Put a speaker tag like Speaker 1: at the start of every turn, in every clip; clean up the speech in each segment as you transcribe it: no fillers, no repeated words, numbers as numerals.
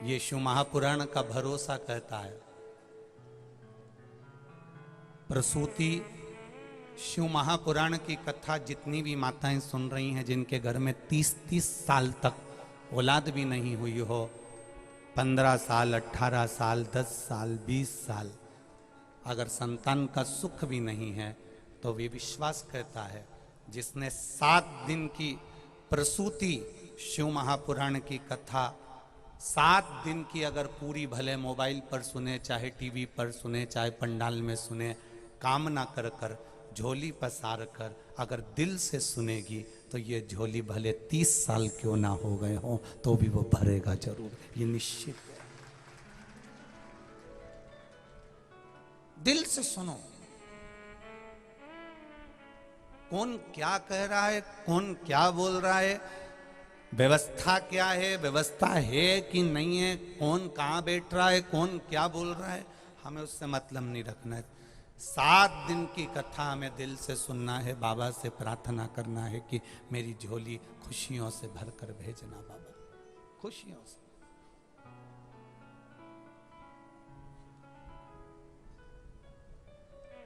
Speaker 1: ये शिव महापुराण का भरोसा कहता है। प्रसूति शिव महापुराण की कथा जितनी भी माताएं सुन रही हैं, जिनके घर में 30-30 साल तक औलाद भी नहीं हुई हो, 15 साल, 18 साल, 10 साल, 20 साल, अगर संतान का सुख भी नहीं है, तो वे विश्वास करता है जिसने 7 दिन की प्रसूति शिव महापुराण की कथा 7 दिन की अगर पूरी, भले मोबाइल पर सुने, चाहे टीवी पर सुने, चाहे पंडाल में सुने, कामना कर कर, झोली पसार कर अगर दिल से सुनेगी, तो ये झोली भले 30 साल क्यों ना हो गए हो, तो भी वो भरेगा जरूर, ये निश्चित है। दिल से सुनो। कौन क्या कह रहा है, कौन क्या बोल रहा है, व्यवस्था क्या है, व्यवस्था है कि नहीं है, कौन कहाँ बैठ रहा है, कौन क्या बोल रहा है, हमें उससे मतलब नहीं रखना है। 7 दिन की कथा हमें दिल से सुनना है, बाबा से प्रार्थना करना है कि मेरी झोली खुशियों से भरकर भेजना बाबा, खुशियों से।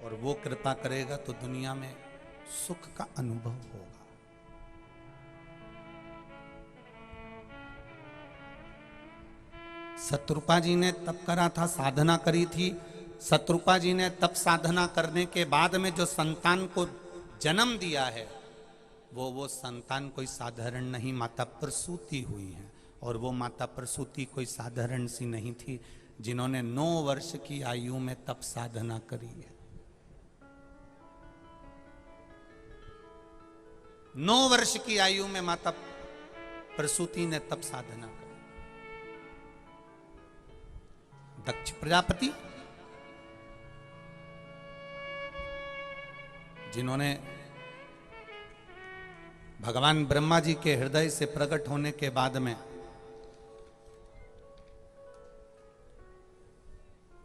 Speaker 1: और वो कृपा करेगा तो दुनिया में सुख का अनुभव होगा। शत्रुपा जी ने तप करा था, साधना करी थी। शत्रुपा जी ने तप साधना करने के बाद में जो संतान को जन्म दिया है, वो संतान कोई साधारण नहीं, माता प्रसूति हुई है। और वो माता प्रसूति कोई साधारण सी नहीं थी, जिन्होंने 9 वर्ष की आयु में तप साधना करी है। 9 वर्ष की आयु में माता प्रसूति ने तप साधना करी। दक्ष प्रजापति, जिन्होंने भगवान ब्रह्मा जी के हृदय से प्रकट होने के बाद में,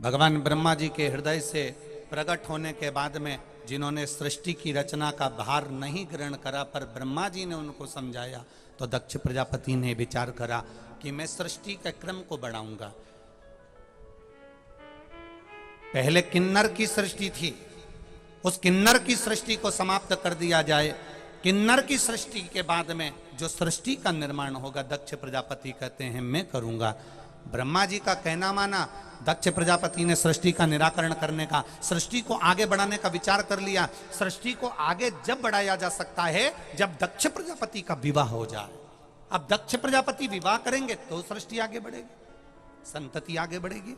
Speaker 1: भगवान ब्रह्मा जी के हृदय से प्रकट होने के बाद में जिन्होंने सृष्टि की रचना का भार नहीं ग्रहण करा, पर ब्रह्मा जी ने उनको समझाया, तो दक्ष प्रजापति ने विचार करा कि मैं सृष्टि के क्रम को बढ़ाऊंगा। पहले किन्नर की सृष्टि थी, उस किन्नर की सृष्टि को समाप्त कर दिया जाए। किन्नर की सृष्टि के बाद में जो सृष्टि का निर्माण होगा, दक्ष प्रजापति कहते हैं मैं करूंगा। ब्रह्मा जी का कहना माना, दक्ष प्रजापति ने सृष्टि का निराकरण करने का, सृष्टि को आगे बढ़ाने का विचार कर लिया। सृष्टि को आगे जब बढ़ाया जा सकता है जब दक्ष प्रजापति का विवाह हो जाए। अब दक्ष प्रजापति विवाह करेंगे तो सृष्टि आगे बढ़ेगी, संतति आगे बढ़ेगी,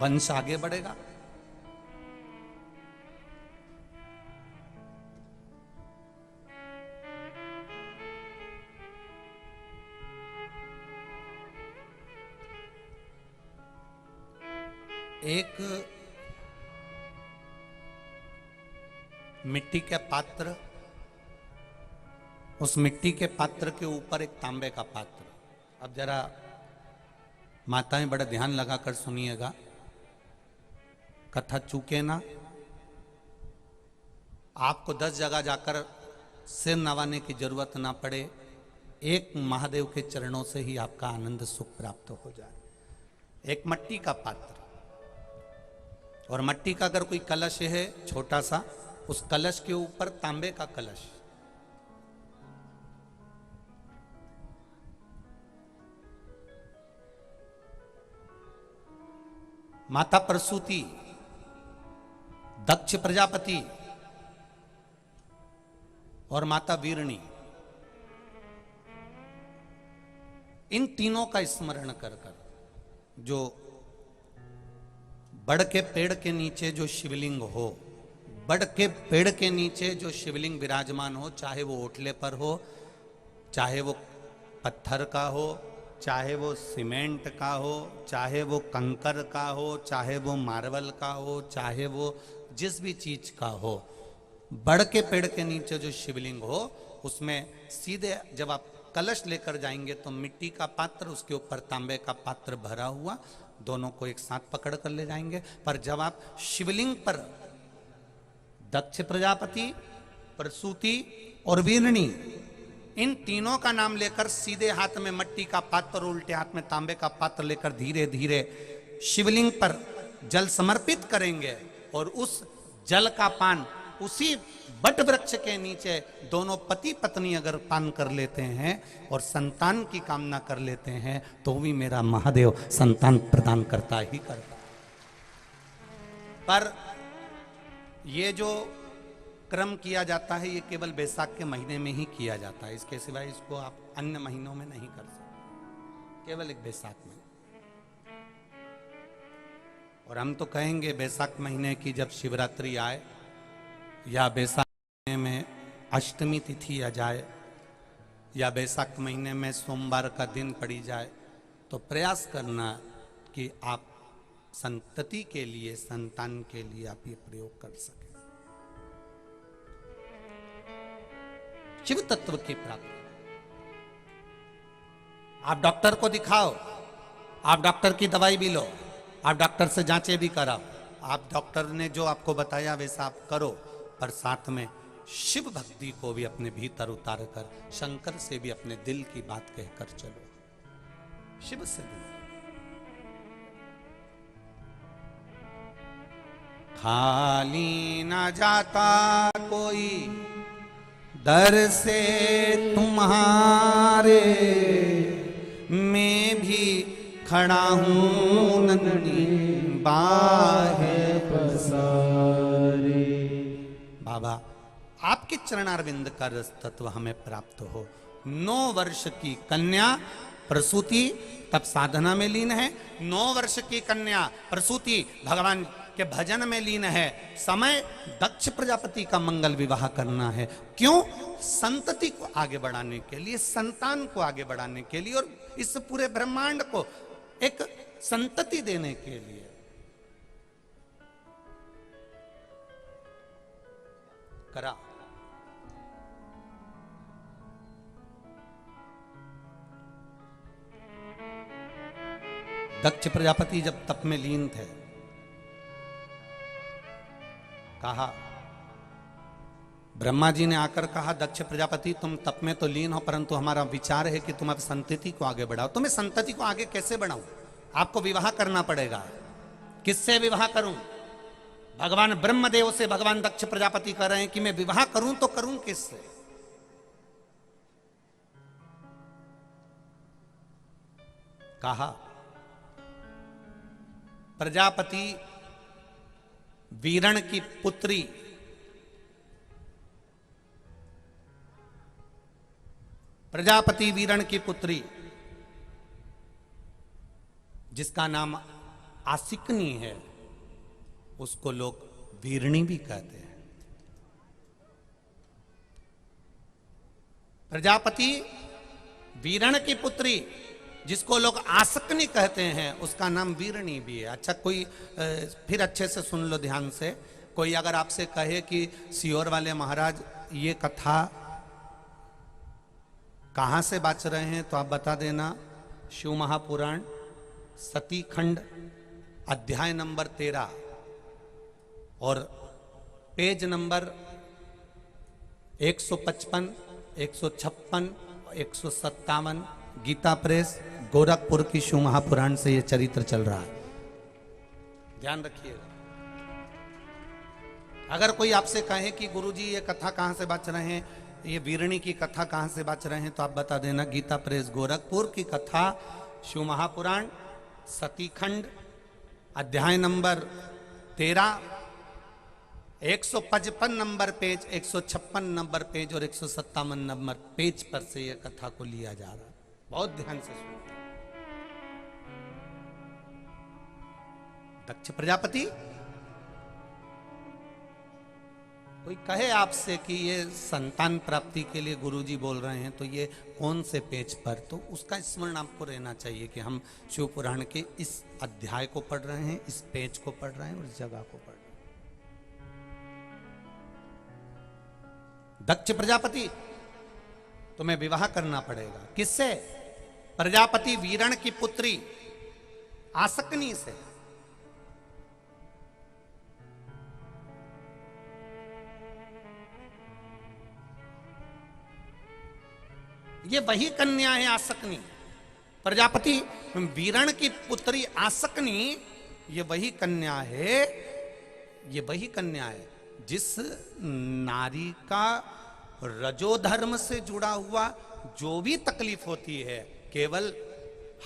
Speaker 1: वंश आगे बढ़ेगा। एक मिट्टी के पात्र, उस मिट्टी के पात्र के ऊपर एक तांबे का पात्र। अब जरा माताएं बड़ा ध्यान लगाकर सुनिएगा, कथा चूके ना। आपको 10 जगह जाकर सिर नवाने की जरूरत ना पड़े, एक महादेव के चरणों से ही आपका आनंद सुख प्राप्त हो जाए। एक मट्टी का पात्र, और मट्टी का अगर कोई कलश है छोटा सा, उस कलश के ऊपर तांबे का कलश। माता प्रसूति, दक्ष प्रजापति और माता वीरणी, इन तीनों का स्मरण कर कर, जो बड़ के पेड़ के नीचे जो शिवलिंग हो, बड़ के पेड़ के नीचे जो शिवलिंग विराजमान हो, चाहे वो ओटले पर हो, चाहे वो पत्थर का हो, चाहे वो सीमेंट का हो, चाहे वो कंकर का हो, चाहे वो मार्बल का हो, चाहे वो जिस भी चीज का हो, बड़ के पेड़ के नीचे जो शिवलिंग हो, उसमें सीधे जब आप कलश लेकर जाएंगे तो मिट्टी का पात्र, उसके ऊपर तांबे का पात्र भरा हुआ, दोनों को एक साथ पकड़ कर ले जाएंगे। पर जब आप शिवलिंग पर दक्ष प्रजापति, प्रसूति और वीरणी इन तीनों का नाम लेकर सीधे हाथ में मट्टी का पात्र और उल्टे हाथ में तांबे का पात्र लेकर धीरे धीरे शिवलिंग पर जल समर्पित करेंगे और उस जल का पान उसी बट वृक्ष के नीचे दोनों पति पत्नी अगर पान कर लेते हैं और संतान की कामना कर लेते हैं तो भी मेरा महादेव संतान प्रदान करता ही करता। पर ये जो क्रम किया जाता है ये केवल बैसाख के महीने में ही किया जाता है, इसके सिवाय इसको आप अन्य महीनों में नहीं कर सकते, केवल एक बैसाख में। और हम तो कहेंगे बैसाख महीने की जब शिवरात्रि आए या बैसाख महीने में अष्टमी तिथि आ जाए या बैसाख महीने में सोमवार का दिन पड़ी जाए तो प्रयास करना कि आप संतति के लिए, संतान के लिए आप ये प्रयोग कर सकें। शिव तत्व की प्राप्ति। आप डॉक्टर को दिखाओ, आप डॉक्टर की दवाई भी लो, आप डॉक्टर से जांचें भी कराओ, आप डॉक्टर ने जो आपको बताया वैसा आप करो, पर साथ में शिव भक्ति को भी अपने भीतर उतार कर शंकर से भी अपने दिल की बात कहकर चलो, शिव से दूर। खाली ना जाता कोई दर से तुम्हारे, मैं भी खड़ा हूं नन्ही बाहें पसारे। बाबा आपके चरणारविंद का रस तत्व हमें प्राप्त हो। 9 वर्ष की कन्या प्रसूति तब साधना में लीन है, 9 वर्ष की कन्या प्रसूति भगवान के भजन में लीन है। समय दक्ष प्रजापति का मंगल विवाह करना है। क्यों? संतति को आगे बढ़ाने के लिए, संतान को आगे बढ़ाने के लिए और इस पूरे ब्रह्मांड को एक संतति देने के लिए। करा दक्ष प्रजापति जब तप में लीन थे, कहा, ब्रह्मा जी ने आकर कहा, दक्ष प्रजापति तुम तप में तो लीन हो परंतु हमारा विचार है कि तुम अब संतति को आगे बढ़ाओ। तुम्हें संतति को आगे कैसे बढ़ाऊं? आपको विवाह करना पड़ेगा। किससे विवाह करूं? भगवान ब्रह्मदेव से भगवान दक्ष प्रजापति कह रहे हैं कि मैं विवाह करूं तो करूं किससे? कहा, प्रजापति वीरण की पुत्री प्रजापति वीरण की पुत्री जिसका नाम आसिकनी है, उसको लोग वीरणी भी कहते हैं। प्रजापति वीरण की पुत्री जिसको लोग आसकनी कहते हैं, उसका नाम वीरणी भी है। अच्छा, कोई फिर अच्छे से सुन लो ध्यान से। कोई अगर आपसे कहे कि सियोर वाले महाराज ये कथा कहाँ से बाच रहे हैं, तो आप बता देना शिव महापुराण सती खंड अध्याय नंबर 13 और पेज नंबर 155, 156, 157, गीता प्रेस गोरखपुर की शिव महापुराण से यह चरित्र चल रहा है। ध्यान रखिएगा। अगर कोई आपसे कहे कि गुरुजी ये कथा कहां से बाच रहे हैं, ये वीरणी की कथा कहां से बाच रहे हैं, तो आप बता देना गीता प्रेस गोरखपुर की कथा शिव महापुराण सतीखंड अध्याय number 13, 155 number page, 156 number page और 157 नंबर पेज पर से यह कथा को लिया जा रहा है। बहुत ध्यान से सुनो। दक्ष प्रजापति, कोई कहे आपसे कि ये संतान प्राप्ति के लिए गुरुजी बोल रहे हैं, तो ये कौन से पेज पर, तो उसका स्मरण आपको रहना चाहिए कि हम शिव पुराण के इस अध्याय को पढ़ रहे हैं, इस पेज को पढ़ रहे हैं और इस जगह को पढ़ रहे हैं। दक्ष प्रजापति, तुम्हें विवाह करना पड़ेगा। किससे? प्रजापति वीरण की पुत्री आसकनी से। ये वही कन्या है आसकनी। प्रजापति वीरण की पुत्री आसकनी ये वही कन्या है, ये वही कन्या है जिस नारी का रजोधर्म से जुड़ा हुआ जो भी तकलीफ होती है, केवल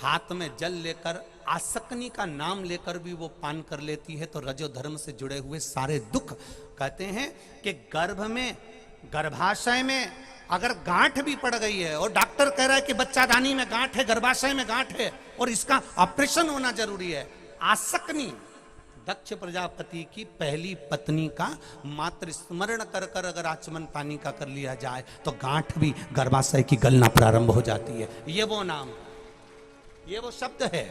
Speaker 1: हाथ में जल लेकर आसकनी का नाम लेकर भी वो पान कर लेती है तो रजोधर्म से जुड़े हुए सारे दुख, कहते हैं कि गर्भ में, गर्भाशय में अगर गांठ भी पड़ गई है और डॉक्टर कह रहा है कि बच्चादानी में गांठ है, गर्भाशय में गांठ है और इसका ऑपरेशन होना जरूरी है, आसकनी दक्ष प्रजापति की पहली पत्नी का मात्र स्मरण कर कर अगर आचमन पानी का कर लिया जाए तो गांठ भी गर्भाशय की गलना प्रारंभ हो जाती है। ये वो नाम, ये वो शब्द है।